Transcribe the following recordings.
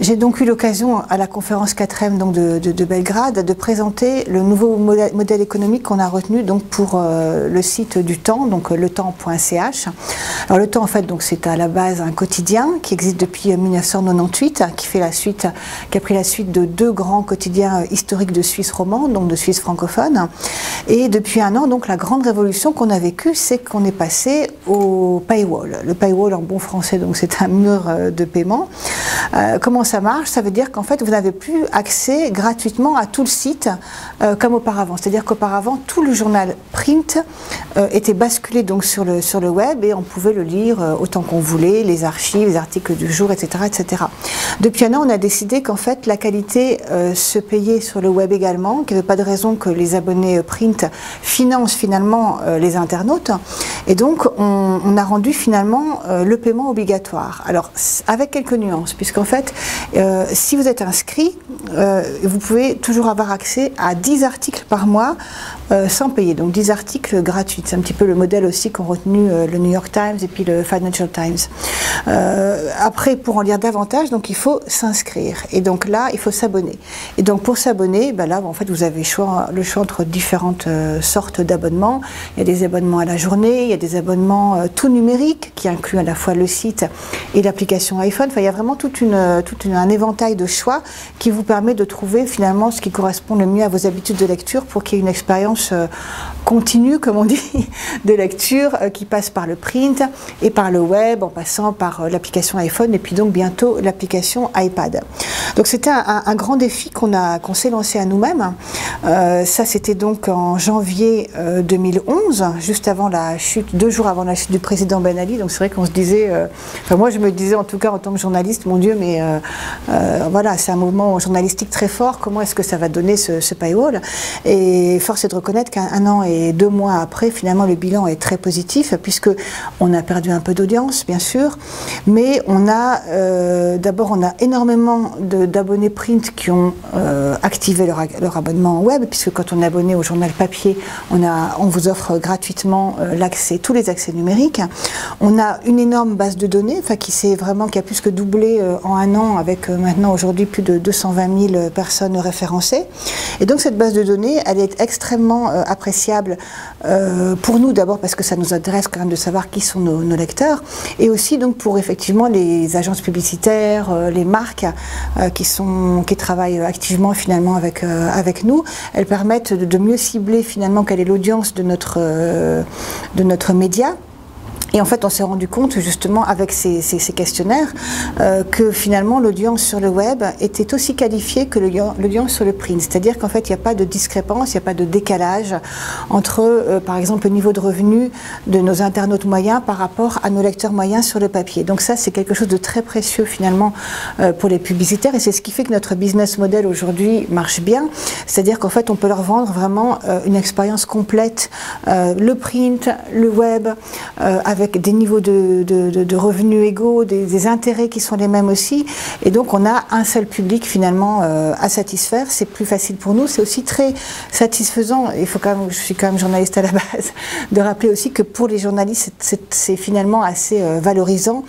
J'ai donc eu l'occasion à la conférence 4e donc de Belgrade de présenter le nouveau modèle économique qu'on a retenu donc pour le site du Temps, donc letemps.ch. Alors le Temps en fait donc c'est à la base un quotidien qui existe depuis 1998, qui a pris la suite de deux grands quotidiens historiques de Suisse romande, donc de Suisse francophone. Et depuis un an donc la grande révolution qu'on a vécue, c'est qu'on est passé au paywall. Le paywall en bon français donc c'est un mur de paiement. Comment ça marche? Ça veut dire qu'en fait vous n'avez plus accès gratuitement à tout le site comme auparavant. C'est-à-dire qu'auparavant tout le journal print était basculé donc sur le web et on pouvait le lire autant qu'on voulait, les archives, les articles du jour, etc., etc. Depuis un an on a décidé qu'en fait la qualité se payait sur le web également, qu'il n'y avait pas de raison que les abonnés print financent finalement les internautes, et donc on a rendu finalement le paiement obligatoire. Alors avec quelques nuances, puisqu'en fait si vous êtes inscrit, vous pouvez toujours avoir accès à 10 articles par mois sans payer, donc 10 articles gratuits. C'est un petit peu le modèle aussi qu'ont retenu le New York Times et puis le Financial Times. Après, pour en lire davantage, donc il faut s'inscrire. Et donc là, il faut s'abonner. Et donc pour s'abonner, ben là, en fait, vous avez le choix entre différentes sortes d'abonnements. Il y a des abonnements à la journée, il y a des abonnements tout numériques qui incluent à la fois le site et l'application iPhone. Enfin, il y a vraiment un éventail de choix qui vous permet de trouver finalement ce qui correspond le mieux à vos habitudes de lecture pour qu'il y ait une expérience continue, comme on dit, de lecture qui passe par le print et par le web, en passant par l'application iPhone et puis donc bientôt l'application iPad. Donc c'était un grand défi qu'on s'est lancé à nous-mêmes. Ça c'était donc en janvier 2011, juste avant la chute, 2 jours avant la chute du président Ben Ali. Donc c'est vrai qu'on se disait, enfin moi je me disais en tout cas en tant que journaliste, mon Dieu, mais voilà, c'est un mouvement journalistique très fort, comment est-ce que ça va donner ce paywall? Et force est de reconnaître qu'un an et 2 mois après, finalement, le bilan est très positif, puisque on a perdu un peu d'audience, bien sûr, mais on a d'abord on a énormément d'abonnés print qui ont activé leur abonnement web, puisque quand on est abonné au journal papier, on vous offre gratuitement tous les accès numériques. On a une énorme base de données, enfin qui a plus que doublé en un an, avec maintenant aujourd'hui plus de 220 000 personnes référencées. Et donc cette base de données, elle est extrêmement appréciable pour nous, d'abord parce que ça nous intéresse quand même de savoir qui sont nos lecteurs, et aussi donc pour effectivement les agences publicitaires, les marques qui travaillent activement finalement avec nous. Elles permettent de mieux cibler finalement quelle est l'audience de notre média. Et en fait, on s'est rendu compte justement avec ces questionnaires que finalement l'audience sur le web était aussi qualifiée que l'audience sur le print. C'est-à-dire qu'en fait, il n'y a pas de discrépance, il n'y a pas de décalage entre, par exemple, le niveau de revenu de nos internautes moyens par rapport à nos lecteurs moyens sur le papier. Donc ça, c'est quelque chose de très précieux finalement pour les publicitaires, et c'est ce qui fait que notre business model aujourd'hui marche bien. C'est-à-dire qu'en fait, on peut leur vendre vraiment une expérience complète, le print, le web, avec des niveaux de revenus égaux, des intérêts qui sont les mêmes aussi, et donc on a un seul public finalement à satisfaire. C'est plus facile pour nous, c'est aussi très satisfaisant. Il faut quand même, je suis quand même journaliste à la base, de rappeler aussi que pour les journalistes c'est finalement assez valorisant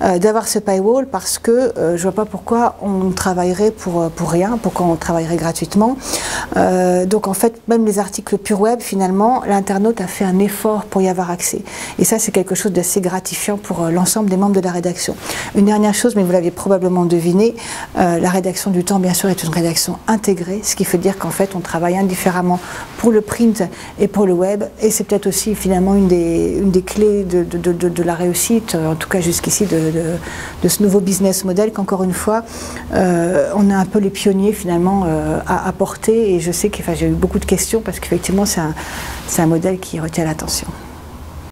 d'avoir ce paywall, parce que je vois pas pourquoi on travaillerait pour rien, pourquoi on travaillerait gratuitement. Donc en fait même les articles pure web, finalement l'internaute a fait un effort pour y avoir accès, et ça c'est quelque chose d'assez gratifiant pour l'ensemble des membres de la rédaction. Une dernière chose, mais vous l'aviez probablement deviné, la rédaction du Temps, bien sûr, est une rédaction intégrée, ce qui veut dire qu'en fait, on travaille indifféremment pour le print et pour le web, et c'est peut-être aussi finalement une des clés de la réussite, en tout cas jusqu'ici, de ce nouveau business model qu'encore une fois, on a un peu les pionniers finalement à apporter, et je sais que j'ai eu beaucoup de questions parce qu'effectivement, c'est un modèle qui retient l'attention.